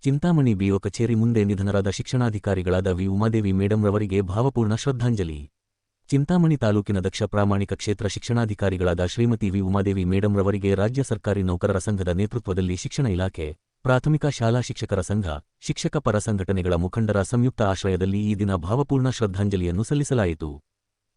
Chintamani BO ಕಚೇರಿ ಮುಂದೆ ನಿಧನರಾದ ಶಿಕ್ಷಣಾಧಿಕಾರಿಗಳಾದ ವಿ ಉಮಾದೇವಿ ಮೇಡಂರವರಿಗೆ ಭಾವಪೂರ್ಣ ಶ್ರದ್ಧಾಂಜಲಿ. ಚಿಂತಾಮಣಿ ತಾಲೂಕಿನ ದಕ್ಷ ಪ್ರಾಮಾಣಿಕ ಕ್ಷೇತ್ರ ಶಿಕ್ಷಣಾಧಿಕಾರಿಗಳಾದ ಶ್ರೀಮತಿ ವಿ ಉಮಾದೇವಿ ಮೇಡಂರವರಿಗೆ ರಾಜ್ಯ ಸರ್ಕಾರಿ ನೌಕರರ ಸಂಘದ ನೇತೃತ್ವದಲ್ಲಿ ಶಿಕ್ಷಣ ಇಲಾಖೆ, ಪ್ರಾಥಮಿಕ ಶಾಲಾ ಶಿಕ್ಷಕರ ಸಂಘ, ಶಿಕ್ಷಕ ಪರ ಸಂಘಟನೆಗಳ ಮುಖಂಡರ ಸಂಯುಕ್ತ ಆಶ್ರಯದಲ್ಲಿ ಈ ದಿನ ಭಾವಪೂರ್ಣ ಶ್ರದ್ಧಾಂಜಲಿಯನ್ನು ಸಲ್ಲಿಸಲಾಯಿತು.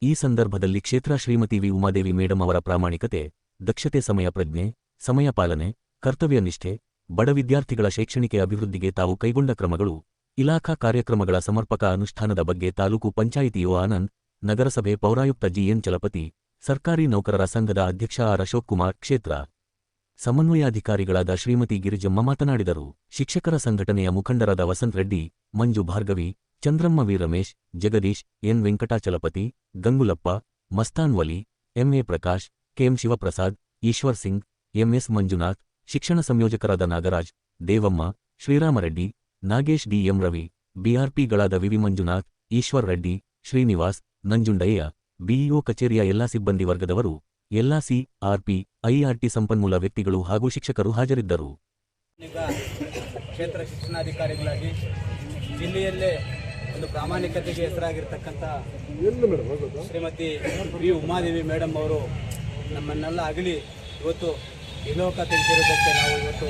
ಈ ಸಂದರ್ಭದಲ್ಲಿ ಕ್ಷೇತ್ರ ಶ್ರೀಮತಿ ವಿ ಉಮಾದೇವಿ ಮೇಡಂ ಅವರ ಪ್ರಾಮಾಣಿಕತೆ, ದಕ್ಷತೆ, ಸಮಯ ಪ್ರಜ್ಞೆ, ಸಮಯ ಪಾಲನೆ, ಕರ್ತವ್ಯ ನಿಷ್ಠೆ, ಬಡ ವಿದ್ಯಾರ್ಥಿಗಳ ಶೈಕ್ಷಣಿಕ ಅಭಿವೃದ್ಧಿಗೆ ತಾವು ಕೈಗೊಂಡ ಕ್ರಮಗಳು, ಇಲಾಖಾ ಕಾರ್ಯಕ್ರಮಗಳ ಸಮರ್ಪಕ ಅನುಷ್ಠಾನದ ಬಗ್ಗೆ ತಾಲೂಕು ಪಂಚಾಯಿತಿ ಇಒ ಆನಂದ್, ನಗರಸಭೆ ಪೌರಾಯುಕ್ತ ಜಿಎನ್ ಚಲಪತಿ, ಸರ್ಕಾರಿ ನೌಕರರ ಸಂಘದ ಅಧ್ಯಕ್ಷ ಆರ್ ಅಶೋಕ್ ಕುಮಾರ್, ಕ್ಷೇತ್ರ ಸಮನ್ವಯಾಧಿಕಾರಿಗಳಾದ ಶ್ರೀಮತಿ ಗಿರಿಜಮ್ಮ ಮಾತನಾಡಿದರು. ಶಿಕ್ಷಕರ ಸಂಘಟನೆಯ ಮುಖಂಡರಾದ Vasanth Reddy, Manju Bhargavi, Chandramma V Ramesh, Jagadish, N Venkatachalapathi, Gangulappa, Mastan Vali, MA Prakash, KM Shivaprasad, Eshwar Singh, MS Manjunath, ಶಿಕ್ಷಣ ಸಂಯೋಜಕರಾದ ನಾಗರಾಜ್, ದೇವಮ್ಮ, ಶ್ರೀರಾಮರೆಡ್ಡಿ, ನಾಗೇಶ್, ಡಿಎಂ ರವಿ, ಬಿಆರ್ಪಿಗಳಾದ ವಿವಿ ಮಂಜುನಾಥ್, ಈಶ್ವರ್ ರೆಡ್ಡಿ, ಶ್ರೀನಿವಾಸ್, ನಂಜುಂಡಯ್ಯ, ಬಿಇಒ ಕಚೇರಿಯ ಎಲ್ಲಾ ಸಿಬ್ಬಂದಿ ವರ್ಗದವರು, ಎಲ್ಲಾ ಸಿಆರ್ಪಿ, ಐಆರ್ಟಿ ಸಂಪನ್ಮೂಲ ವ್ಯಕ್ತಿಗಳು ಹಾಗೂ ಶಿಕ್ಷಕರು ಹಾಜರಿದ್ದರು. ಕ್ಷೇತ್ರ ಶಿಕ್ಷಣಾಧಿಕಾರಿಗಳಾಗಿ ಜಿಲ್ಲೆಯಲ್ಲೇ ಒಂದು ಪ್ರಾಮಾಣಿಕತೆಗೆ ಹೆಸರಾಗಿರ್ತಕ್ಕಂಥ ಶ್ರೀಮತಿ ವಿ ಉಮಾದೇವಿ ಮೇಡಮ್ ಅವರು ನಮ್ಮನ್ನೆಲ್ಲ ಅಗಲಿ ಇವತ್ತು ಇಲೋಕ ತೆಗೆದಿರೋದಕ್ಕೆ ನಾವು ಇವತ್ತು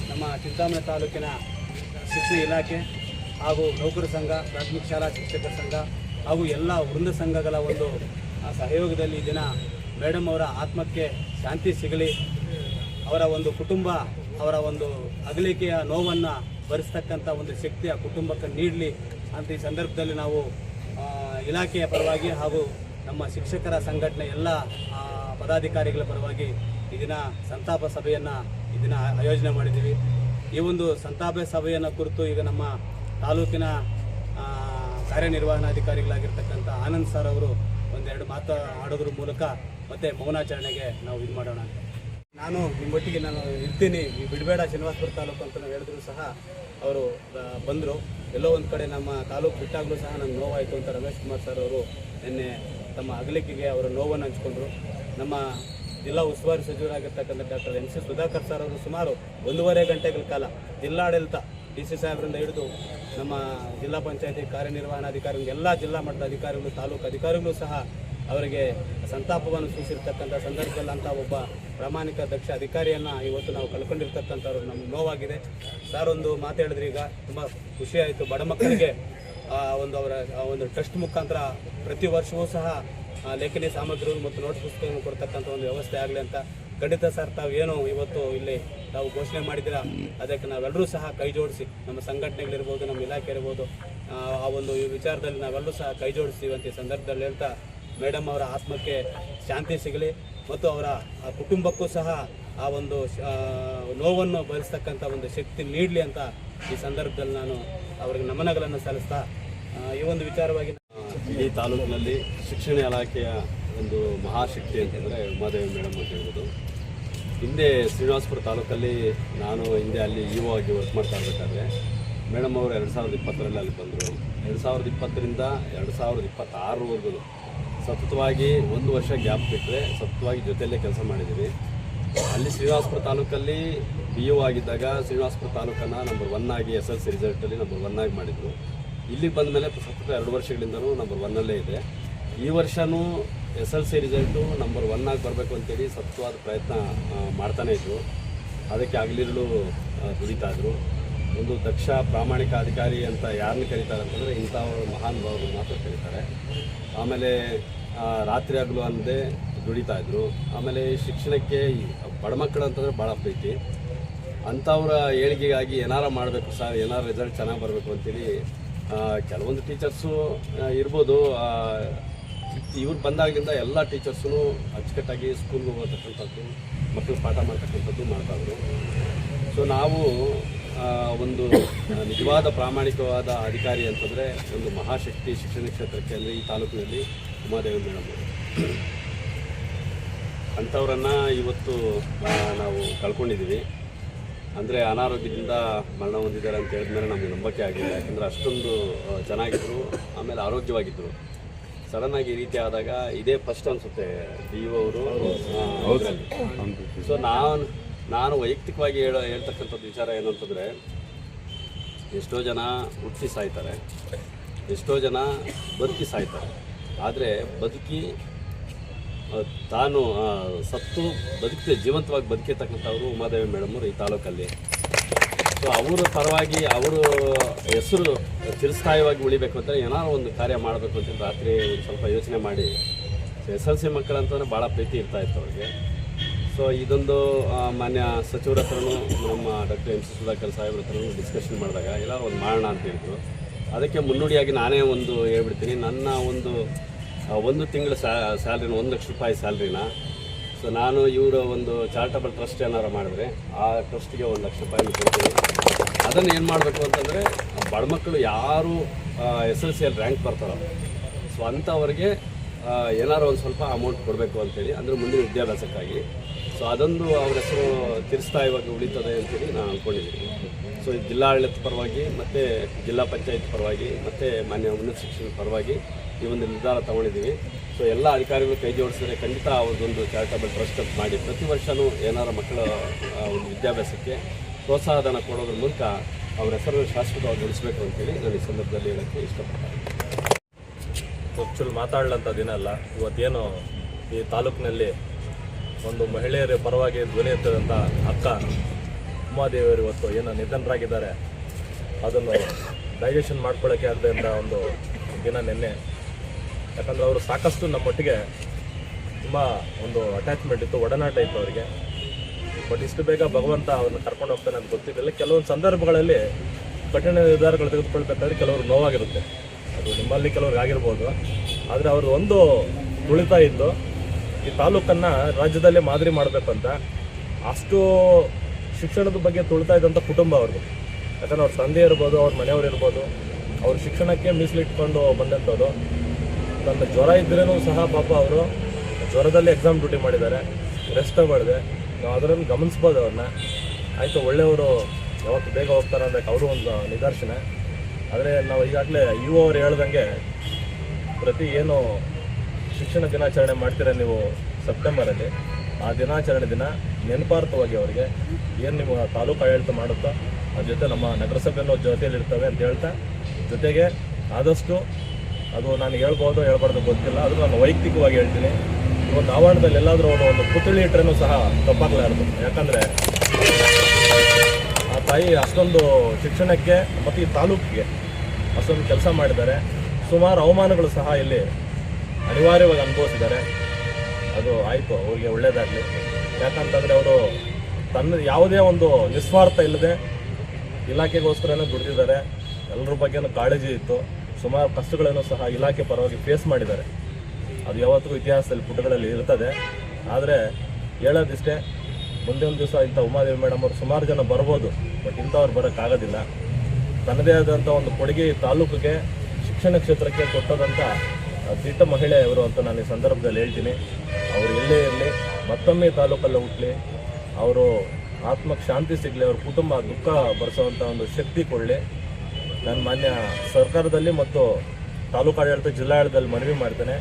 ನಮ್ಮ ಚಿಂತಾಮಣಿ ತಾಲೂಕಿನ ಶಿಕ್ಷಣ ಇಲಾಖೆ ಹಾಗೂ ನೌಕರ ಸಂಘ, ಪ್ರಾಥಮಿಕ ಶಾಲಾ ಶಿಕ್ಷಕರ ಸಂಘ ಹಾಗೂ ಎಲ್ಲ ವೃಂದ ಸಂಘಗಳ ಒಂದು ಸಹಯೋಗದಲ್ಲಿ ಈ ದಿನ ಮೇಡಮ್ ಅವರ ಆತ್ಮಕ್ಕೆ ಶಾಂತಿ ಸಿಗಲಿ, ಅವರ ಒಂದು ಕುಟುಂಬ ಅವರ ಒಂದು ಅಗಲಿಕೆಯ ನೋವನ್ನು ಭರಿಸ್ತಕ್ಕಂಥ ಒಂದು ಶಕ್ತಿ ಆ ಕುಟುಂಬಕ್ಕೆ ನೀಡಲಿ ಅಂತ ಈ ಸಂದರ್ಭದಲ್ಲಿ ನಾವು ಇಲಾಖೆಯ ಪರವಾಗಿ ಹಾಗೂ ನಮ್ಮ ಶಿಕ್ಷಕರ ಸಂಘಟನೆ ಎಲ್ಲ ಪದಾಧಿಕಾರಿಗಳ ಪರವಾಗಿ ಈ ದಿನ ಸಂತಾಪ ಸಭೆಯನ್ನು ಈ ದಿನ ಆಯೋಜನೆ ಮಾಡಿದ್ದೀವಿ. ಈ ಒಂದು ಸಂತಾಪ ಸಭೆಯನ್ನು ಕುರಿತು ಈಗ ನಮ್ಮ ತಾಲೂಕಿನ ಕಾರ್ಯನಿರ್ವಹಣಾಧಿಕಾರಿಗಳಾಗಿರ್ತಕ್ಕಂಥ ಆನಂದ್ ಸರ್ ಅವರು ಒಂದೆರಡು ಮಾತು ಆಡೋದ್ರ ಮೂಲಕ ಮತ್ತೆ ಮೌನಾಚರಣೆಗೆ ನಾವು ಇದು ಮಾಡೋಣ. ನಾನು ನಿಮ್ಮೊಟ್ಟಿಗೆ ನಾನು ಇರ್ತೀನಿ, ಬಿಡಬೇಡ ಶ್ರೀನಿವಾಸಪುರ ತಾಲೂಕು ಅಂತ ನಾವು ಹೇಳಿದ್ರು ಸಹ ಅವರು ಬಂದರು. ಎಲ್ಲೋ ಒಂದು ಕಡೆ ನಮ್ಮ ತಾಲೂಕು ಬಿಟ್ಟಾಗಲೂ ಸಹ ನನಗೆ ನೋವಾಯಿತು ಅಂತ ರಮೇಶ್ ಕುಮಾರ್ ಸರ್ ಅವರು ನಿನ್ನೆ ತಮ್ಮ ಅಗಲಿಕೆಗೆ ಅವರ ನೋವನ್ನು ಹಂಚ್ಕೊಂಡ್ರು. ನಮ್ಮ ಜಿಲ್ಲಾ ಉಸ್ತುವಾರಿ ಸಚಿವರಾಗಿರ್ತಕ್ಕಂಥ doctor M C Sudhakar sir ಅವರು ಸುಮಾರು 1.5 ಗಂಟೆಗಳ ಕಾಲ ಜಿಲ್ಲಾಡಳಿತ ಡಿ.ಸಿ ಸಾಹೇಬರಿಂದ ಹಿಡಿದು ನಮ್ಮ ಜಿಲ್ಲಾ ಪಂಚಾಯತಿ ಕಾರ್ಯನಿರ್ವಹಣಾಧಿಕಾರಿಗಳು, ಎಲ್ಲ ಜಿಲ್ಲಾ ಮಟ್ಟದ ಅಧಿಕಾರಿಗಳು, ತಾಲೂಕು ಅಧಿಕಾರಿಗಳು ಸಹ ಅವರಿಗೆ ಸಂತಾಪವನ್ನು ಸೂಚಿಸಿರ್ತಕ್ಕಂಥ ಸಂದರ್ಭದಲ್ಲಿ ಅಂತ ಒಬ್ಬ ಪ್ರಾಮಾಣಿಕ ದಕ್ಷ ಅಧಿಕಾರಿಯನ್ನು ಇವತ್ತು ನಾವು ಕಳ್ಕೊಂಡಿರ್ತಕ್ಕಂಥವ್ರು ನಮ್ಗೆ ನೋವಾಗಿದೆ. ಸರ್ ಒಂದು ಮಾತು ಹೇಳಿದ್ರೆ ಈಗ ತುಂಬ ಖುಷಿಯಾಯಿತು. ಬಡ ಮಕ್ಕಳಿಗೆ ಅವರ ಒಂದು ಟ್ರಸ್ಟ್ ಮುಖಾಂತರ ಪ್ರತಿ ವರ್ಷವೂ ಸಹ ಲೇಖನಿ ಸಾಮಗ್ರಿಗಳು ಮತ್ತು ನೋಟ್ಸ್ ಪುಸ್ತಕಗಳನ್ನು ಕೊಡ್ತಕ್ಕಂಥ ಒಂದು ವ್ಯವಸ್ಥೆ ಆಗಲಿ ಅಂತ. ಖಂಡಿತ ಸರ್, ತಾವೇನು ಇವತ್ತು ಇಲ್ಲಿ ತಾವು ಘೋಷಣೆ ಮಾಡಿದ್ದೀರಾ ಅದಕ್ಕೆ ನಾವೆಲ್ಲರೂ ಸಹ ಕೈ ಜೋಡಿಸಿ, ನಮ್ಮ ಸಂಘಟನೆಗಳಿರ್ಬೋದು, ನಮ್ಮ ಇಲಾಖೆ ಇರ್ಬೋದು, ಆ ಒಂದು ವಿಚಾರದಲ್ಲಿ ನಾವೆಲ್ಲರೂ ಸಹ ಕೈ ಜೋಡಿಸ್ತೀವಿ ಅಂತ ಈ ಸಂದರ್ಭದಲ್ಲಿ ಹೇಳ್ತಾ ಮೇಡಮ್ ಅವರ ಆತ್ಮಕ್ಕೆ ಶಾಂತಿ ಸಿಗಲಿ ಮತ್ತು ಅವರ ಕುಟುಂಬಕ್ಕೂ ಸಹ ಆ ಒಂದು ನೋವನ್ನು ಭರಿಸ್ತಕ್ಕಂಥ ಒಂದು ಶಕ್ತಿ ನೀಡಲಿ ಅಂತ ಈ ಸಂದರ್ಭದಲ್ಲಿ ನಾನು ಅವರಿಗೆ ನಮನಗಳನ್ನು ಸಲ್ಲಿಸ್ತಾ ಈ ಒಂದು ವಿಚಾರವಾಗಿ ಇಡೀ ತಾಲೂಕಿನಲ್ಲಿ ಶಿಕ್ಷಣ ಇಲಾಖೆಯ ಒಂದು ಮಹಾಶಕ್ತಿ ಅಂತಂದರೆ ಉಮಾದೇವಿ ಮೇಡಮ್ ಅಂತ ಹೇಳ್ಬೋದು. ಹಿಂದೆ ಶ್ರೀನಿವಾಸಪುರ ತಾಲೂಕಲ್ಲಿ ನಾನು ಹಿಂದೆ ಅಲ್ಲಿ ಇಒ ಆಗಿ ವರ್ಕ್ ಮಾಡ್ತಾ ಇರಬೇಕಾದ್ರೆ ಮೇಡಮ್ ಅವರು 2020ರಲ್ಲಿ ಅಲ್ಲಿ ಬಂದರು. 2020ರಿಂದ 2026ವರೆಗೂ ಸತತವಾಗಿ 1 ವರ್ಷ ಗ್ಯಾಪ್ ಬಿಟ್ಟರೆ ಸತತವಾಗಿ ಜೊತೆಯಲ್ಲೇ ಕೆಲಸ ಮಾಡಿದ್ದೀವಿ. ಅಲ್ಲಿ ಶ್ರೀನಿವಾಸಪುರ ತಾಲೂಕಲ್ಲಿ BO ಆಗಿದ್ದಾಗ ಶ್ರೀನಿವಾಸಪುರ ತಾಲೂಕನ್ನು ನಂಬರ್ 1 ಆಗಿ SLC ರಿಸಲ್ಟಲ್ಲಿ ನಂಬರ್ 1 ಆಗಿ ಮಾಡಿದರು. ಇಲ್ಲಿಗೆ ಬಂದ ಮೇಲೆ ಸತತ 2 ವರ್ಷಗಳಿಂದಲೂ ನಂಬರ್ 1ಅಲ್ಲೇ ಇದೆ. ಈ ವರ್ಷವೂ SLC ರಿಸಲ್ಟು ನಂಬರ್ 1 ಆಗಿ ಬರಬೇಕು ಅಂತೇಳಿ ಸತತವಾದ ಪ್ರಯತ್ನ ಮಾಡ್ತಾನೇ ಇದ್ದರು. ಅದಕ್ಕೆ ಹಗಲಿರುಳು ದುಡಿತಾ ಇದ್ರು. ಒಂದು ದಕ್ಷ ಪ್ರಾಮಾಣಿಕ ಅಧಿಕಾರಿ ಅಂತ ಯಾರನ್ನ ಕರೀತಾರೆ ಅಂತಂದರೆ ಇಂಥವ್ರು ಮಹಾನ್ ಭಾವರು ಮಾತ್ರ ಕರೀತಾರೆ. ಆಮೇಲೆ ರಾತ್ರಿ ಹಗಲು ಅನ್ನದೇ ದುಡಿತಾ ಇದ್ರು. ಆಮೇಲೆ ಶಿಕ್ಷಣಕ್ಕೆ ಬಡ ಮಕ್ಕಳು ಅಂತಂದರೆ ಭಾಳ ಪ್ರೀತಿ. ಅಂಥವ್ರ ಏಳಿಗೆಗಾಗಿ ಏನಾರು ಮಾಡಬೇಕು ಸರ್, ಏನಾರು ರಿಸಲ್ಟ್ ಚೆನ್ನಾಗಿ ಬರಬೇಕು ಅಂತೇಳಿ ಕೆಲವೊಂದು ಟೀಚರ್ಸು ಇರ್ಬೋದು, ಇವ್ರು ಬಂದಾಗಿಂದ ಎಲ್ಲ ಟೀಚರ್ಸೂ ಅಚ್ಚುಕಟ್ಟಾಗಿ ಸ್ಕೂಲ್ಗೆ ಹೋಗತಕ್ಕಂಥದ್ದು, ಮಕ್ಕಳು ಪಾಠ ಮಾಡ್ತಕ್ಕಂಥದ್ದು ಮಾಡ್ತಾಯಿದ್ರು. ಸೊ ನಾವು ಒಂದು ನಿಜವಾದ ಪ್ರಾಮಾಣಿಕವಾದ ಅಧಿಕಾರಿ ಅಂತಂದರೆ ಒಂದು ಮಹಾಶಕ್ತಿ ಶಿಕ್ಷಣ ಕ್ಷೇತ್ರಕ್ಕೆ ಅಂದರೆ ಈ ತಾಲೂಕಿನಲ್ಲಿ ಉಮಾದೇವಿ ಮೇಡಮ್ ಅಂಥವ್ರನ್ನು ಇವತ್ತು ನಾವು ಕಳ್ಕೊಂಡಿದ್ದೀವಿ. ಅಂದರೆ ಅನಾರೋಗ್ಯದಿಂದ ಮರಣ ಹೊಂದಿದ್ದಾರೆ ಅಂತ ಹೇಳಿದ್ಮೇಲೆ ನಮಗೆ ನಂಬಿಕೆ ಆಗಿಲ್ಲ. ಯಾಕಂದರೆ ಅಷ್ಟೊಂದು ಚೆನ್ನಾಗಿದ್ದರು, ಆಮೇಲೆ ಆರೋಗ್ಯವಾಗಿದ್ದರು. ಸಡನ್ನಾಗಿ ಈ ರೀತಿ ಆದಾಗ ಇದೇ ಫಸ್ಟ್ ಅನಿಸುತ್ತೆ DO ಅವರು. ಸೊ ನಾನು ವೈಯಕ್ತಿಕವಾಗಿ ಹೇಳ್ತಕ್ಕಂಥದ್ದು ವಿಚಾರ ಏನಂತಂದರೆ, ಎಷ್ಟೋ ಜನ ಹುಟ್ಟಿ ಸಾಯ್ತಾರೆ, ಎಷ್ಟೋ ಜನ ಬದುಕಿ ಸಾಯ್ತಾರೆ. ಆದರೆ ಬದುಕಿ ತಾನು ಸತ್ತು ಜೀವಂತವಾಗಿ ಬದುಕಿರ್ತಕ್ಕಂಥವ್ರು ಉಮಾದೇವಿ ಮೇಡಮರು ಈ ತಾಲೂಕಲ್ಲಿ. ಸೊ ಅವರ ಪರವಾಗಿ ಅವರು ಹೆಸರು ಚಿರಸ್ಥಾಯಿಯಾಗಿ ಉಳಿಬೇಕು ಅಂದರೆ ಏನಾದ್ರು ಒಂದು ಕಾರ್ಯ ಮಾಡಬೇಕು ಅಂತ ರಾತ್ರಿ ಒಂದು ಸ್ವಲ್ಪ ಯೋಚನೆ ಮಾಡಿ, SLC ಮಕ್ಕಳಂತಂದರೆ ಭಾಳ ಪ್ರೀತಿ ಇರ್ತಾಯಿತ್ತು ಅವ್ರಿಗೆ. ಸೊ ಇದೊಂದು ಮಾನ್ಯ ಸಚಿವರ ಹತ್ರನೂ ನಮ್ಮ ಡಾಕ್ಟರ್ MC ಸುಧಾಕರ್ ಸಾಹೇಬ್ರ ಹತ್ರನೂ ಡಿಸ್ಕಷನ್ ಮಾಡಿದಾಗ ಎಲ್ಲ ಒಂದು ಮಾಡೋಣ ಅಂತ ಹೇಳಿದ್ರು. ಅದಕ್ಕೆ ಮುನ್ನುಡಿಯಾಗಿ ನಾನೇ ಒಂದು ಹೇಳ್ಬಿಡ್ತೀನಿ, ನನ್ನ ಒಂದು ತಿಂಗಳ ಸ್ಯಾಲ್ರಿನ 1 ಲಕ್ಷ ರೂಪಾಯಿ ಸ್ಯಾಲ್ರಿನ ಸೊ ನಾನು ಇವರ ಒಂದು ಚಾರಿಟಬಲ್ ಟ್ರಸ್ಟ್ ಏನಾರು ಮಾಡಿದ್ರೆ ಆ ಟ್ರಸ್ಟಿಗೆ 1 ಲಕ್ಷ ರೂಪಾಯಿ ಕೊಡ್ತೀನಿ. ಅದನ್ನು ಏನು ಮಾಡಬೇಕು ಅಂತಂದರೆ ಬಡ ಮಕ್ಕಳು ಯಾರು SLCಯಲ್ಲಿ ರ್ಯಾಂಕ್ ಬರ್ತಾರೋ ಸೊ ಅಂಥವ್ರಿಗೆ ಏನಾರು ಒಂದು ಸ್ವಲ್ಪ ಅಮೌಂಟ್ ಕೊಡಬೇಕು ಅಂತೇಳಿ, ಅಂದರೆ ಮುಂದಿನ ವಿದ್ಯಾಭ್ಯಾಸಕ್ಕಾಗಿ. ಸೊ ಅದೊಂದು ಅವ್ರ ಹೆಸರು ಚಿರಸ್ಥಾಯಿಯಾಗಿ ಉಳಿತದೆ ಅಂತೇಳಿ ನಾನು ಅಂದ್ಕೊಂಡಿದ್ದೀನಿ. ಸೊ ಜಿಲ್ಲಾಡಳಿತ ಪರವಾಗಿ ಮತ್ತು ಜಿಲ್ಲಾ ಪಂಚಾಯತ್ ಪರವಾಗಿ ಮತ್ತು ಮಾನ್ಯ ಉನ್ನತ ಶಿಕ್ಷಣ ಪರವಾಗಿ ಈ ಒಂದು ನಿರ್ಧಾರ ತೊಗೊಂಡಿದ್ದೀವಿ. ಸೊ ಎಲ್ಲ ಅಧಿಕಾರಿಗಳು ಕೈ ಜೋಡಿಸಿದ್ರೆ ಖಂಡಿತ ಅವ್ರದ್ದೊಂದು ಚಾರಿಟಬಲ್ ಟ್ರಸ್ಟ್ ಅಂತ ಮಾಡಿ ಪ್ರತಿ ವರ್ಷವೂ ಏನಾರು ಮಕ್ಕಳ ಒಂದು ವಿದ್ಯಾಭ್ಯಾಸಕ್ಕೆ ಪ್ರೋತ್ಸಾಹಧನ ಕೊಡೋದ್ರ ಮೂಲಕ ಅವ್ರ ಹೆಸರನ್ನು ಶಾಶ್ವತವಾಗಿ ಉಳಿಸಬೇಕು ಅಂತೇಳಿ ನಾನು ಈ ಸಂದರ್ಭದಲ್ಲಿ ಹೇಳೋಕ್ಕೆ ಇಷ್ಟಪಡ್ತೀನಿ. ಆ್ಯಕ್ಚುಲಿ ಮಾತಾಡಲಂಥ ದಿನ ಅಲ್ಲ. ಇವತ್ತೇನು ಈ ತಾಲೂಕಿನಲ್ಲಿ ಒಂದು ಮಹಿಳೆಯರ ಪರವಾಗಿ ಧ್ವನಿ ಎತ್ತಿದಂಥ ಅಕ್ಕ ಉಮಾದೇವಿಯವರು ಇವತ್ತು ಏನು ನಿಧನರಾಗಿದ್ದಾರೆ, ಅದನ್ನು ಡೈಜೆಷನ್ ಮಾಡ್ಕೊಳ್ಳೋಕ್ಕೆ ಆಗದೆ ಅಂತ ಒಂದು ದಿನ ನಿನ್ನೆ. ಯಾಕಂದರೆ ಅವರು ಸಾಕಷ್ಟು ನಮ್ಮೊಟ್ಟಿಗೆ ತುಂಬ ಒಂದು ಅಟ್ಯಾಚ್ಮೆಂಟ್ ಇತ್ತು, ಒಡನಾಟ ಇತ್ತು ಅವರಿಗೆ. ಬಟ್ ಇಷ್ಟು ಬೇಗ ಭಗವಂತ ಅವ್ರನ್ನ ಕರ್ಕೊಂಡು ಹೋಗ್ತಾನೆ ಅಂತ ಗೊತ್ತಿರಲಿಲ್ಲ. ಕೆಲವೊಂದು ಸಂದರ್ಭಗಳಲ್ಲಿ ಕಠಿಣ ನಿರ್ಧಾರಗಳು ತೆಗೆದುಕೊಳ್ಬೇಕಾದ್ರೆ ಕೆಲವರು ನೋವಾಗಿರುತ್ತೆ, ಅದು ನಿಮ್ಮಲ್ಲಿ ಕೆಲವ್ರಿಗೆ ಆಗಿರ್ಬೋದು. ಆದರೆ ಅವ್ರದ್ದು ಒಂದು ತುಳಿತಾ ಇದ್ದು ಈ ತಾಲೂಕನ್ನು ರಾಜ್ಯದಲ್ಲೇ ಮಾದರಿ ಮಾಡಬೇಕಂತ, ಅಷ್ಟು ಶಿಕ್ಷಣದ ಬಗ್ಗೆ ತುಳಿತಾ ಇದ್ದಂಥ ಕುಟುಂಬ ಅವ್ರದ್ದು. ಯಾಕಂದ್ರೆ ಅವ್ರ ತಂದೆ ಇರ್ಬೋದು, ಅವ್ರ ಮನೆಯವರು ಇರ್ಬೋದು, ಅವ್ರ ಶಿಕ್ಷಣಕ್ಕೆ ಮೀಸಲಿಟ್ಕೊಂಡು ಬಂದಂಥದ್ದು. ತನ್ನ ಜ್ವರ ಇದ್ರೂ ಸಹ ಪಾಪ ಅವರು ಜ್ವರದಲ್ಲಿ ಎಕ್ಸಾಮ್ ಡ್ಯೂಟಿ ಮಾಡಿದ್ದಾರೆ, ರೆಸ್ಟ್ ತಗೊಳ್ದೆ. ನಾವು ಅದರಲ್ಲಿ ಗಮನಿಸ್ಬೋದು ಅವ್ರನ್ನ. ಆಯಿತು, ಒಳ್ಳೆಯವರು ಯಾವತ್ತು ಬೇಗ ಹೋಗ್ತಾರೆ ಅನ್ನೋಕ್ಕೆ ಅವರು ಒಂದು ನಿದರ್ಶನ. ಆದರೆ ನಾವು ಈಗಾಗಲೇ ಇಒ ಅವರು ಹೇಳ್ದಂಗೆ ಪ್ರತಿ ಏನು ಶಿಕ್ಷಣ ದಿನಾಚರಣೆ ಮಾಡ್ತೀರ ನೀವು ಸೆಪ್ಟೆಂಬರಲ್ಲಿ, ಆ ದಿನಾಚರಣೆ ದಿನ ನೆನಪಾರ್ಥವಾಗಿ ಅವರಿಗೆ ಏನು ನಿಮ್ಮ ತಾಲೂಕು ಆಡಳಿತ ಮಾಡುತ್ತೋ ಅದ್ರ ಜೊತೆ ನಮ್ಮ ನಗರಸಭೆಯೂ ಜೊತೆಯಲ್ಲಿ ಇರ್ತವೆ ಅಂತ ಹೇಳ್ತಾ, ಜೊತೆಗೆ ಆದಷ್ಟು ಅದು ನಾನು ಹೇಳ್ಬೋದು ಹೇಳ್ಬಾರ್ದು ಗೊತ್ತಿಲ್ಲ, ಅದು ನಾನು ವೈಯಕ್ತಿಕವಾಗಿ ಹೇಳ್ತೀನಿ, ಇವತ್ತು ಆವರಣದಲ್ಲಿ ಎಲ್ಲಾದರೂ ಒಂದು ಪುತ್ಥಳಿ ಇಟ್ಟರೂ ಸಹ ತಪ್ಪಾಗಲಾರ್ದು. ಯಾಕಂದರೆ ಆ ತಾಯಿ ಅಷ್ಟೊಂದು ಶಿಕ್ಷಣಕ್ಕೆ ಮತ್ತು ಈ ತಾಲೂಕಿಗೆ ಅಷ್ಟೊಂದು ಕೆಲಸ ಮಾಡಿದ್ದಾರೆ. ಸುಮಾರು ಅವಮಾನಗಳು ಸಹ ಇಲ್ಲಿ ಅನಿವಾರ್ಯವಾಗಿ ಅನುಭವಿಸಿದ್ದಾರೆ. ಅದು ಆಯಿತು, ಅವರಿಗೆ ಒಳ್ಳೆಯದಾಗಲಿ. ಯಾಕಂತಂದರೆ ಅವರು ತನ್ನ ಯಾವುದೇ ಒಂದು ನಿಸ್ವಾರ್ಥ ಇಲ್ಲದೆ ಇಲಾಖೆಗೋಸ್ಕರನೇ ದುಡಿದಿದ್ದಾರೆ. ಎಲ್ಲರ ಬಗ್ಗೆನೂ ಕಾಳಜಿ ಇತ್ತು. ಸುಮಾರು ಕಷ್ಟಗಳನ್ನು ಸಹ ಇಲಾಖೆ ಪರವಾಗಿ ಫೇಸ್ ಮಾಡಿದ್ದಾರೆ. ಅದು ಯಾವತ್ತಿಗೂ ಇತಿಹಾಸದಲ್ಲಿ ಪುಟಗಳಲ್ಲಿ ಇರ್ತದೆ. ಆದರೆ ಹೇಳೋದಿಷ್ಟೇ, ಮುಂದಿನ ದಿವಸ ಇಂಥ ಉಮಾದೇವಿ ಮೇಡಮ್ ಅವರು ಸುಮಾರು ಜನ ಬರ್ಬೋದು, ಬಟ್ ಇಂಥವ್ರು ಬರೋಕ್ಕಾಗೋದಿಲ್ಲ. ತನ್ನದೇ ಆದಂಥ ಒಂದು ಕೊಡುಗೆ ತಾಲೂಕಿಗೆ ಶಿಕ್ಷಣ ಕ್ಷೇತ್ರಕ್ಕೆ ಕೊಟ್ಟದಂಥ ದಿಟ್ಟ ಮಹಿಳೆ ಅವರು ಅಂತ ನಾನು ಈ ಸಂದರ್ಭದಲ್ಲಿ ಹೇಳ್ತೀನಿ. ಅವರು ಎಲ್ಲೇ ಇರಲಿ, ಮತ್ತೊಮ್ಮೆ ತಾಲೂಕಲ್ಲೇ ಹುಟ್ಟಲಿ, ಅವರು ಆತ್ಮಕ್ಕೆ ಶಾಂತಿ ಸಿಗಲಿ, ಅವ್ರ ಕುಟುಂಬ ದುಃಖ ಭರಿಸುವಂಥ ಒಂದು ಶಕ್ತಿ ಕೊಡಲಿ. ನಾನು ಮಾನ್ಯ ಸರ್ಕಾರದಲ್ಲಿ ಮತ್ತು ತಾಲೂಕು ಆಡಳಿತ ಜಿಲ್ಲಾಡಳಿತದಲ್ಲಿ ಮನವಿ ಮಾಡ್ತೇನೆ.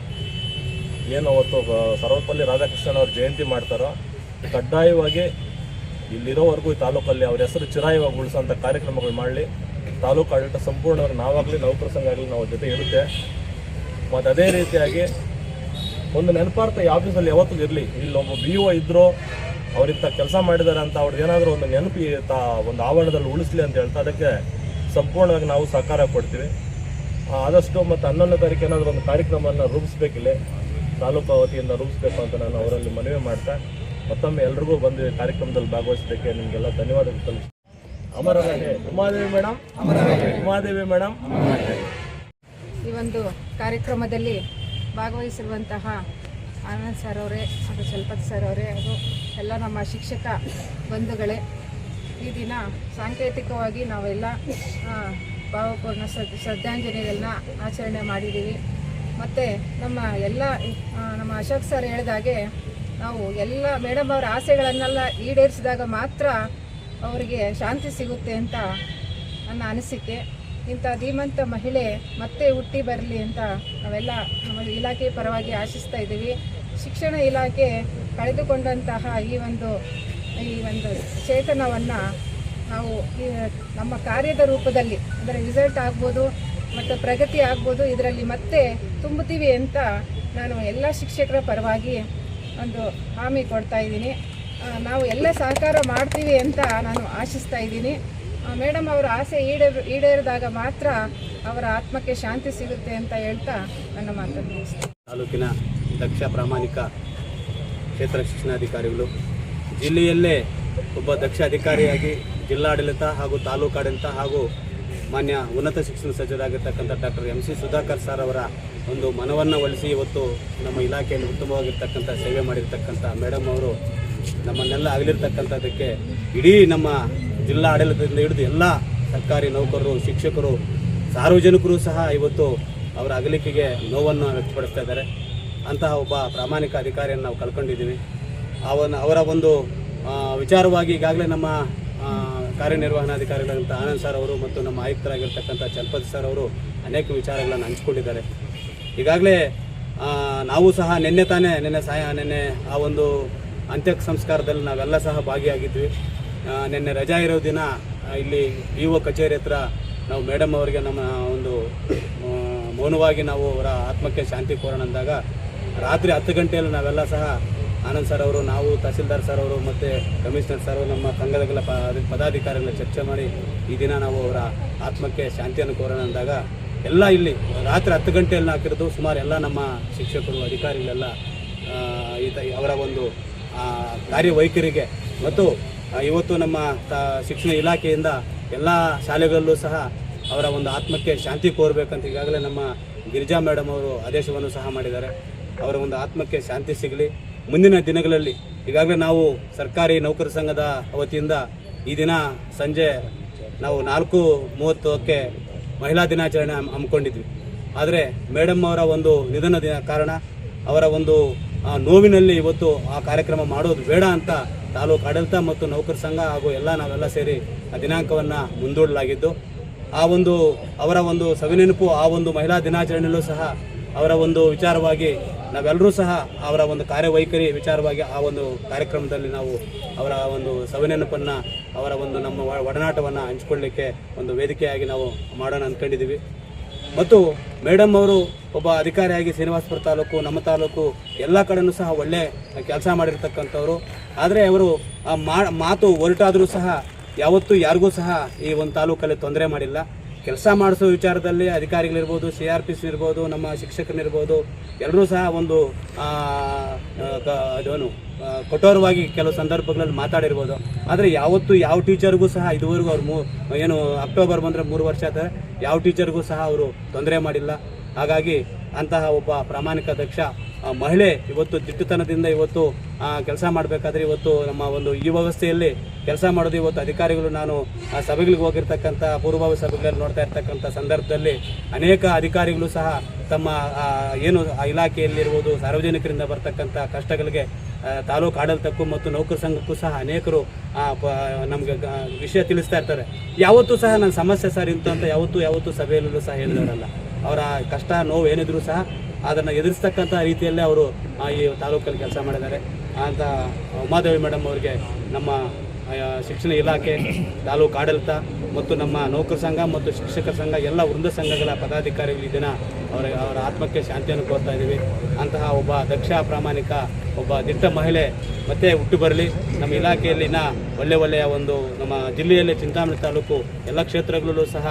ಏನು ಅವತ್ತು ಸರ್ವಪಲ್ಲಿ ರಾಧಾಕೃಷ್ಣನ್ ಅವ್ರ ಜಯಂತಿ ಮಾಡ್ತಾರೋ, ಕಡ್ಡಾಯವಾಗಿ ಇಲ್ಲಿರೋವರೆಗೂ ಈ ತಾಲೂಕಲ್ಲಿ ಅವ್ರ ಹೆಸರು ಚಿರಾಯವಾಗಿ ಉಳಿಸೋಂಥ ಕಾರ್ಯಕ್ರಮಗಳು ಮಾಡಲಿ. ತಾಲೂಕು ಆಡಳಿತ ಸಂಪೂರ್ಣವಾಗಿ ನಾವಾಗಲಿ ನೌಕರ ಸಂಘ ಆಗಲಿ ನಾವು ಜೊತೆ ಇರುತ್ತೆ. ಮತ್ತು ಅದೇ ರೀತಿಯಾಗಿ ಒಂದು ನೆನಪಾರ್ಥ ಈ ಆಫೀಸಲ್ಲಿ ಯಾವತ್ತೂ ಇರಲಿ. ಇಲ್ಲಿ ಒಬ್ಬ BO ಇದ್ದರು, ಅವರಿಂಥ ಕೆಲಸ ಮಾಡಿದ್ದಾರೆ ಅಂತ ಅವ್ರದ್ದು ಏನಾದರೂ ಒಂದು ನೆನಪು ಒಂದು ಆವರಣದಲ್ಲಿ ಉಳಿಸ್ಲಿ ಅಂತ ಹೇಳ್ತಾ ಅದಕ್ಕೆ ಸಂಪೂರ್ಣವಾಗಿ ನಾವು ಸಹಕಾರ ಕೊಡ್ತೀವಿ. ಆದಷ್ಟು ಮತ್ತು 11ನೇ ತಾರೀಕು ಏನಾದರೂ ಒಂದು ಕಾರ್ಯಕ್ರಮವನ್ನು ರೂಪಿಸ್ಬೇಕಿಲ್ಲ, ತಾಲೂಕು ವತಿಯಿಂದ ರೂಪಿಸ್ಬೇಕು ಅಂತ ನಾನು ಅವರಲ್ಲಿ ಮನವಿ ಮಾಡ್ತಾ ಮತ್ತೊಮ್ಮೆ ಎಲ್ರಿಗೂ ಬಂದು ಕಾರ್ಯಕ್ರಮದಲ್ಲಿ ಭಾಗವಹಿಸೋದಕ್ಕೆ ನಿಮಗೆಲ್ಲ ಧನ್ಯವಾದಗಳು ತಿಳಿಸ್ತೀನಿ. ಅಮರ ರಹೆ ಉಮಾದೇವಿ ಮೇಡಮ್, ಉಮಾದೇವಿ ಮೇಡಮ್. ಈ ಒಂದು ಕಾರ್ಯಕ್ರಮದಲ್ಲಿ ಭಾಗವಹಿಸಿರುವಂತಹ ಆನಂದ್ ಸರ್ ಅವರೇ, ಅದು ಚಲಪತಿ ಸರ್ ಅವರೇ, ಅದು ಎಲ್ಲ ನಮ್ಮ ಶಿಕ್ಷಕ ಬಂಧುಗಳೇ, ಈ ದಿನ ಸಾಂಕೇತಿಕವಾಗಿ ನಾವೆಲ್ಲ ಭಾವಪೂರ್ಣ ಶ್ರದ್ಧಾಂಜಲಿಗಳನ್ನ ಆಚರಣೆ ಮಾಡಿದ್ದೀವಿ. ಮತ್ತು ನಮ್ಮ ಅಶೋಕ್ ಸರ್ ಹೇಳಿದಾಗೆ ನಾವು ಎಲ್ಲ ಮೇಡಮ್ ಅವರ ಆಸೆಗಳನ್ನೆಲ್ಲ ಈಡೇರಿಸಿದಾಗ ಮಾತ್ರ ಅವರಿಗೆ ಶಾಂತಿ ಸಿಗುತ್ತೆ ಅಂತ ನನ್ನ ಅನಿಸಿಕೆ. ಇಂಥ ಧೀಮಂತ ಮಹಿಳೆ ಮತ್ತೆ ಹುಟ್ಟಿ ಬರಲಿ ಅಂತ ನಾವೆಲ್ಲ ನಮ್ಮ ಇಲಾಖೆ ಪರವಾಗಿ ಆಶಿಸ್ತಾ ಇದ್ದೀವಿ. ಶಿಕ್ಷಣ ಇಲಾಖೆ ಕಳೆದುಕೊಂಡಂತಹ ಈ ಒಂದು ಚೇತನವನ್ನು ನಾವು ನಮ್ಮ ಕಾರ್ಯದ ರೂಪದಲ್ಲಿ ಅಂದರೆ ರಿಸಲ್ಟ್ ಆಗ್ಬೋದು ಮತ್ತು ಪ್ರಗತಿ ಆಗ್ಬೋದು, ಇದರಲ್ಲಿ ಮತ್ತೆ ತುಂಬುತ್ತೀವಿ ಅಂತ ನಾನು ಎಲ್ಲ ಶಿಕ್ಷಕರ ಪರವಾಗಿ ಒಂದು ಹಾಮಿ ಕೊಡ್ತಾ ಇದ್ದೀನಿ. ನಾವು ಎಲ್ಲ ಸಹಕಾರ ಮಾಡ್ತೀವಿ ಅಂತ ನಾನು ಆಶಿಸ್ತಾ ಇದ್ದೀನಿ. ಮೇಡಮ್ ಅವರ ಆಸೆ ಈಡೇರಿದಾಗ ಮಾತ್ರ ಅವರ ಆತ್ಮಕ್ಕೆ ಶಾಂತಿ ಸಿಗುತ್ತೆ ಅಂತ ಹೇಳ್ತಾ ನನ್ನ ಮಾತನ್ನು ಮುಗಿಸ್ತೀನಿ. ತಾಲೂಕಿನ ದಕ್ಷ ಪ್ರಾಮಾಣಿಕ ಕ್ಷೇತ್ರ ಶಿಕ್ಷಣಾಧಿಕಾರಿಗಳು, ಜಿಲ್ಲೆಯಲ್ಲೇ ಒಬ್ಬ ದಕ್ಷ ಅಧಿಕಾರಿಯಾಗಿ ಜಿಲ್ಲಾಡಳಿತ ಹಾಗೂ ತಾಲೂಕಾಡಳಿತ ಹಾಗೂ ಮಾನ್ಯ ಉನ್ನತ ಶಿಕ್ಷಣ ಸಚಿವರಾಗಿರ್ತಕ್ಕಂಥ ಡಾಕ್ಟರ್ MC ಸುಧಾಕರ್ ಸರ್ ಅವರ ಒಂದು ಮನವನ್ನು ಒಲಿಸಿ ಇವತ್ತು ನಮ್ಮ ಇಲಾಖೆಯಲ್ಲಿ ಉತ್ತಮವಾಗಿರ್ತಕ್ಕಂಥ ಸೇವೆ ಮಾಡಿರ್ತಕ್ಕಂಥ ಮೇಡಮ್ ಅವರು ನಮ್ಮನ್ನೆಲ್ಲ ಆಗಲಿರ್ತಕ್ಕಂಥದ್ದಕ್ಕೆ ಇಡೀ ನಮ್ಮ ಜಿಲ್ಲಾ ಆಡಳಿತದಿಂದ ಹಿಡಿದು ಎಲ್ಲ ಸರ್ಕಾರಿ ನೌಕರರು, ಶಿಕ್ಷಕರು, ಸಾರ್ವಜನಿಕರು ಸಹ ಇವತ್ತು ಅವರ ಅಗಲಿಕೆಗೆ ನೋವನ್ನು ವ್ಯಕ್ತಪಡಿಸ್ತಾ ಇದ್ದಾರೆ. ಅಂತಹ ಒಬ್ಬ ಪ್ರಾಮಾಣಿಕ ಅಧಿಕಾರಿಯನ್ನು ನಾವು ಕಳ್ಕೊಂಡಿದ್ದೀವಿ. ಅವರ ಒಂದು ವಿಚಾರವಾಗಿ ಈಗಾಗಲೇ ನಮ್ಮ ಕಾರ್ಯನಿರ್ವಹಣಾಧಿಕಾರಿಗಳಂತ ಆನಂದ್ ಸರ್ ಅವರು ಮತ್ತು ನಮ್ಮ ಆಯುಕ್ತರಾಗಿರ್ತಕ್ಕಂಥ ಚಲಪತಿ ಸರ್ ಅವರು ಅನೇಕ ವಿಚಾರಗಳನ್ನು ಹಂಚಿಕೊಂಡಿದ್ದಾರೆ. ಈಗಾಗಲೇ ನಾವು ಸಹ ನಿನ್ನೆ ಆ ಒಂದು ಅಂತ್ಯ ಸಂಸ್ಕಾರದಲ್ಲಿ ನಾವೆಲ್ಲ ಸಹ ಭಾಗಿಯಾಗಿದ್ವಿ. ನಿನ್ನೆ ರಜಾ ಇರೋ ದಿನ ಇಲ್ಲಿ PO ಕಚೇರಿ ಹತ್ರ ನಾವು ಮೇಡಮ್ ಅವರಿಗೆ ನಮ್ಮ ಒಂದು ಮೌನವಾಗಿ ನಾವು ಅವರ ಆತ್ಮಕ್ಕೆ ಶಾಂತಿ ಕೋರೋಣ ಅಂದಾಗ ರಾತ್ರಿ 10 ಗಂಟೆಯಲ್ಲಿ ನಾವೆಲ್ಲ ಸಹ ಆನಂದ್ ಸರ್ ಅವರು, ನಾವು, ತಹಸೀಲ್ದಾರ್ ಸರ್ ಅವರು ಮತ್ತು ಕಮಿಷನರ್ ಸರ್ ಅವರು, ನಮ್ಮ ಸಂಘದ ಪದಾಧಿಕಾರಿಗಳ ಚರ್ಚೆ ಮಾಡಿ ಈ ದಿನ ನಾವು ಅವರ ಆತ್ಮಕ್ಕೆ ಶಾಂತಿಯನ್ನು ಕೋರೋಣ ಅಂದಾಗ ಎಲ್ಲ ಇಲ್ಲಿ ರಾತ್ರಿ 10 ಗಂಟೆಯಲ್ಲಿ ಹಾಕಿರೋದು ಸುಮಾರು ಎಲ್ಲ ನಮ್ಮ ಶಿಕ್ಷಕರು, ಅಧಿಕಾರಿಗಳೆಲ್ಲ ಅವರ ಒಂದು ಕಾರ್ಯವೈಖರಿಗೆ ಮತ್ತು ಇವತ್ತು ನಮ್ಮ ಶಿಕ್ಷಣ ಇಲಾಖೆಯಿಂದ ಎಲ್ಲ ಶಾಲೆಗಳಲ್ಲೂ ಸಹ ಅವರ ಒಂದು ಆತ್ಮಕ್ಕೆ ಶಾಂತಿ ಕೋರಬೇಕಂತ ಈಗಾಗಲೇ ನಮ್ಮ ಗಿರಿಜಾ ಮೇಡಮ್ ಅವರು ಆದೇಶವನ್ನು ಸಹ ಮಾಡಿದ್ದಾರೆ. ಅವರ ಒಂದು ಆತ್ಮಕ್ಕೆ ಶಾಂತಿ ಸಿಗಲಿ. ಮುಂದಿನ ದಿನಗಳಲ್ಲಿ ಈಗಾಗಲೇ ನಾವು ಸರ್ಕಾರಿ ನೌಕರ ಸಂಘದ ವತಿಯಿಂದ ಈ ದಿನ ಸಂಜೆ ನಾವು 4:30ಕ್ಕೆ ಮಹಿಳಾ ದಿನಾಚರಣೆ ಹಮ್ಮಿಕೊಂಡಿದ್ವಿ. ಆದರೆ ಮೇಡಮ್ ಅವರ ಒಂದು ನಿಧನ ಕಾರಣ ಅವರ ಒಂದು ನೋವಿನಲ್ಲಿ ಇವತ್ತು ಆ ಕಾರ್ಯಕ್ರಮ ಮಾಡೋದು ಬೇಡ ಅಂತ ತಾಲೂಕು ಆಡಳಿತ ಮತ್ತು ನೌಕರ ಸಂಘ ಹಾಗೂ ನಾವೆಲ್ಲ ಸೇರಿ ಆ ದಿನಾಂಕವನ್ನು ಮುಂದೂಡಲಾಗಿದ್ದು, ಆ ಒಂದು ಅವರ ಒಂದು ಸವಿನೆನಪು ಆ ಒಂದು ಮಹಿಳಾ ದಿನಾಚರಣೆಯಲ್ಲೂ ಸಹ ಅವರ ಒಂದು ವಿಚಾರವಾಗಿ ನಾವೆಲ್ಲರೂ ಸಹ ಅವರ ಒಂದು ಕಾರ್ಯವೈಖರಿ ವಿಚಾರವಾಗಿ ಆ ಒಂದು ಕಾರ್ಯಕ್ರಮದಲ್ಲಿ ನಾವು ಅವರ ಒಂದು ಸವಿನೆನಪನ್ನು ಅವರ ಒಂದು ನಮ್ಮ ಒಡನಾಟವನ್ನು ಹಂಚಿಕೊಳ್ಳಲಿಕ್ಕೆ ಒಂದು ವೇದಿಕೆಯಾಗಿ ನಾವು ಮಾಡೋಣ ಅಂದ್ಕೊಂಡಿದ್ದೀವಿ. ಮತ್ತು ಮೇಡಮ್ ಅವರು ಒಬ್ಬ ಅಧಿಕಾರಿಯಾಗಿ ಶ್ರೀನಿವಾಸಪುರ ತಾಲೂಕು, ನಮ್ಮ ತಾಲೂಕು ಎಲ್ಲ ಕಡೆಯೂ ಸಹ ಒಳ್ಳೆ ಕೆಲಸ ಮಾಡಿರ್ತಕ್ಕಂಥವ್ರು. ಆದರೆ ಅವರು ಮಾತು ಹೊರಟಾದರೂ ಸಹ ಯಾವತ್ತೂ ಯಾರಿಗೂ ಸಹ ಈ ಒಂದು ತಾಲೂಕಲ್ಲಿ ತೊಂದರೆ ಮಾಡಿಲ್ಲ. ಕೆಲಸ ಮಾಡಿಸೋ ವಿಚಾರದಲ್ಲಿ ಅಧಿಕಾರಿಗಳಿರ್ಬೋದು, CRPC ಇರ್ಬೋದು, ನಮ್ಮ ಶಿಕ್ಷಕರಿರ್ಬೋದು, ಎಲ್ಲರೂ ಸಹ ಒಂದು ಕಠೋರವಾಗಿ ಕೆಲವು ಸಂದರ್ಭಗಳಲ್ಲಿ ಮಾತಾಡಿರ್ಬೋದು. ಆದರೆ ಯಾವತ್ತೂ ಯಾವ ಟೀಚರ್ಗೂ ಸಹ ಇದುವರೆಗೂ ಅವ್ರು ಅಕ್ಟೋಬರ್ ಬಂದರೆ 3 ವರ್ಷ ಆದರೆ ಯಾವ ಟೀಚರ್ಗೂ ಸಹ ಅವರು ತೊಂದರೆ ಮಾಡಿಲ್ಲ. ಹಾಗಾಗಿ ಅಂತಹ ಒಬ್ಬ ಪ್ರಾಮಾಣಿಕ ದಕ್ಷ ಮಹಿಳೆ ಇವತ್ತು ದಿಟ್ಟತನದಿಂದ ಇವತ್ತು ಕೆಲಸ ಮಾಡಬೇಕಾದ್ರೆ ಇವತ್ತು ನಮ್ಮ ಒಂದು ಈ ವ್ಯವಸ್ಥೆಯಲ್ಲಿ ಕೆಲಸ ಮಾಡೋದು ಇವತ್ತು ಅಧಿಕಾರಿಗಳು ನಾನು ಸಭೆಗಳಿಗೆ ಹೋಗಿರ್ತಕ್ಕಂಥ ಪೂರ್ವಭಾವಿ ಸಭೆಗಳಲ್ಲಿ ನೋಡ್ತಾ ಇರ್ತಕ್ಕಂಥ ಸಂದರ್ಭದಲ್ಲಿ ಅನೇಕ ಅಧಿಕಾರಿಗಳು ಸಹ ತಮ್ಮ ಏನು ಇಲಾಖೆಯಲ್ಲಿರ್ಬೋದು ಸಾರ್ವಜನಿಕರಿಂದ ಬರ್ತಕ್ಕಂಥ ಕಷ್ಟಗಳಿಗೆ ತಾಲೂಕು ಆಡಳಿತಕ್ಕೂ ಮತ್ತು ನೌಕರ ಸಂಘಕ್ಕೂ ಸಹ ಅನೇಕರು ನಮಗೆ ವಿಷಯ ತಿಳಿಸ್ತಾ ಇರ್ತಾರೆ. ಯಾವತ್ತೂ ಸಹ ನನ್ನ ಸಮಸ್ಯೆ ಸರ್ ಇಂತ ಅಂತ ಯಾವತ್ತೂ ಸಭೆಯಲ್ಲೂ ಸಹ ಹೇಳಿದವರಲ್ಲ. ಅವರ ಕಷ್ಟ ನೋವು ಏನಿದ್ರು ಸಹ ಅದನ್ನು ಎದುರಿಸ್ತಕ್ಕಂಥ ರೀತಿಯಲ್ಲೇ ಅವರು ಈ ತಾಲೂಕಲ್ಲಿ ಕೆಲಸ ಮಾಡಿದ್ದಾರೆ ಅಂತ ಉಮಾದೇವಿ ಮೇಡಮ್ ಅವರಿಗೆ ನಮ್ಮ ಶಿಕ್ಷಣ ಇಲಾಖೆ, ತಾಲೂಕು ಆಡಳಿತ ಮತ್ತು ನಮ್ಮ ನೌಕರ ಸಂಘ ಮತ್ತು ಶಿಕ್ಷಕರ ಸಂಘ ಎಲ್ಲ ವೃಂದ ಸಂಘಗಳ ಪದಾಧಿಕಾರಿಗಳು ಈ ದಿನ ಅವರ ಆತ್ಮಕ್ಕೆ ಶಾಂತಿಯನ್ನು ಕೋರ್ತಾ ಇದ್ದೀವಿ. ಅಂತಹ ಒಬ್ಬ ದಕ್ಷ ಪ್ರಾಮಾಣಿಕ ಒಬ್ಬ ದಿಟ್ಟ ಮಹಿಳೆ ಮತ್ತೆ ಹುಟ್ಟು ಬರಲಿ. ನಮ್ಮ ಇಲಾಖೆಯಲ್ಲಿನ ಒಳ್ಳೆಯ ಒಂದು ನಮ್ಮ ಜಿಲ್ಲೆಯಲ್ಲಿ ಚಿಂತಾಮಣಿ ತಾಲೂಕು ಎಲ್ಲ ಕ್ಷೇತ್ರಗಳಲ್ಲೂ ಸಹ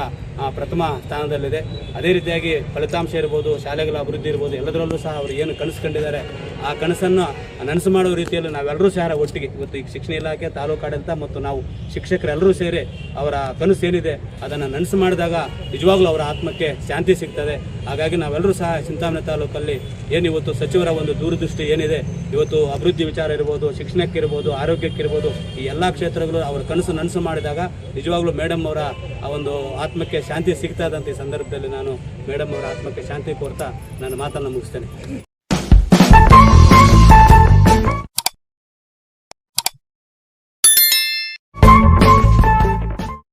ಪ್ರಥಮ ಸ್ಥಾನದಲ್ಲಿದೆ. ಅದೇ ರೀತಿಯಾಗಿ ಫಲಿತಾಂಶ ಇರ್ಬೋದು, ಶಾಲೆಗಳ ಅಭಿವೃದ್ಧಿ ಇರ್ಬೋದು, ಎಲ್ಲದರಲ್ಲೂ ಸಹ ಅವರು ಏನು ಕನಸು ಕಂಡಿದ್ದಾರೆ ಆ ಕನಸನ್ನು ನನಸು ಮಾಡುವ ರೀತಿಯಲ್ಲಿ ನಾವೆಲ್ಲರೂ ಸಹ ಒಟ್ಟಿಗೆ ಇವತ್ತು ಈ ಶಿಕ್ಷಣ ಇಲಾಖೆ, ತಾಲೂಕು ಆಡಳಿತ ಮತ್ತು ನಾವು ಶಿಕ್ಷಕರೆಲ್ಲರೂ ಸೇರಿ ಅವರ ಕನಸು ಏನಿದೆ ಅದನ್ನು ನನಸು ಮಾಡಿದಾಗ ನಿಜವಾಗ್ಲೂ ಅವರ ಆತ್ಮಕ್ಕೆ ಶಾಂತಿ ಸಿಗ್ತದೆ. ಹಾಗಾಗಿ ನಾವೆಲ್ಲರೂ ಸಹ ಚಿಂತಾಮಣಿ ತಾಲೂಕಲ್ಲಿ ಏನು ಇವತ್ತು ಸಚಿವರ ಒಂದು ದೂರದೃಷ್ಟಿ ಏನಿದೆ, ಇವತ್ತು ಅಭಿವೃದ್ಧಿ ವಿಚಾರ ಇರ್ಬೋದು, ಶಿಕ್ಷಣಕ್ಕಿರ್ಬೋದು, ಆರೋಗ್ಯಕ್ಕಿರ್ಬೋದು, ಈ ಎಲ್ಲ ಕ್ಷೇತ್ರಗಳು ಅವರ ಕನಸು ನನಸು ಮಾಡಿದಾಗ ನಿಜವಾಗ್ಲೂ ಮೇಡಮ್ ಅವರ ಆ ಒಂದು ಆತ್ಮಕ್ಕೆ ಶಾಂತಿ ಸಿಗ್ತಾ ಇದ್ದಂಥ ಈ ಸಂದರ್ಭದಲ್ಲಿ ನಾನು ಮೇಡಮ್ ಅವರ ಆತ್ಮಕ್ಕೆ ಶಾಂತಿ ಕೋರ್ತಾ ನನ್ನ ಮಾತನ್ನು ಮುಗಿಸ್ತೇನೆ.